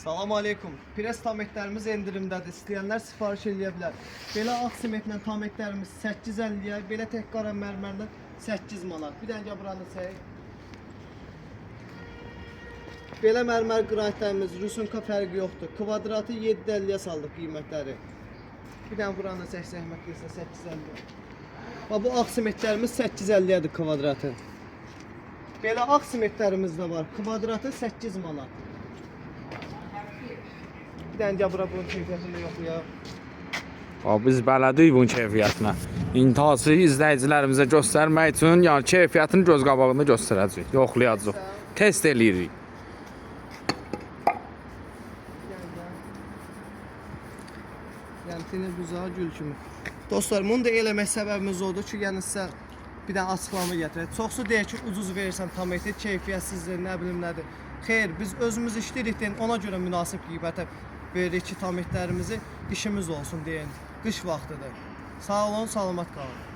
Salam aleykum. Pres tametlərimiz endirimdədir. İstəyənlər sifariş edə bilər. Belə ağ simentlə tametlərimiz 8.50-yə, belə tək qara mərmərlə 8 manat. Bir dənə buranı çək. Belə mərmər qranitlərimiz rüsunka fərqi yoxdur. Kvadratı 7.50-yə saldıq qiymətləri. Bir dənə buranı çək zəhmət versə 8.50. Bax bu ağ simentlərimiz 8.50-yədir kvadratı. Belə ağ simentlərimiz də var. Kvadratı 8 manat. Bir dənə bura bunun keyfiyyətində yoxlayaq. Biz bələdik bunun keyfiyyətinə. İntihası izləyicilərimizə göstərmək üçün, yəni keyfiyyətini göz qabağında göstərəcəyik, yoxlayacağıq, test eləyirik. Yəni tenir buzağı gül kimi. Dostlar, bunu da eləmək səbəbimiz odur ki, yəni sizə bir dənə açıqlama gətirək. Çoxsu deyir ki, ucuz verirsən tametə, keyfiyyətsizdir, nə bilim nədir. Xeyr, biz özümüz işləyirik, ona görə münasib qiymətə veririk ki, tametlərimizi işimiz olsun deyin. Qış vaxtıdır. Sağ olun, salamat qalın.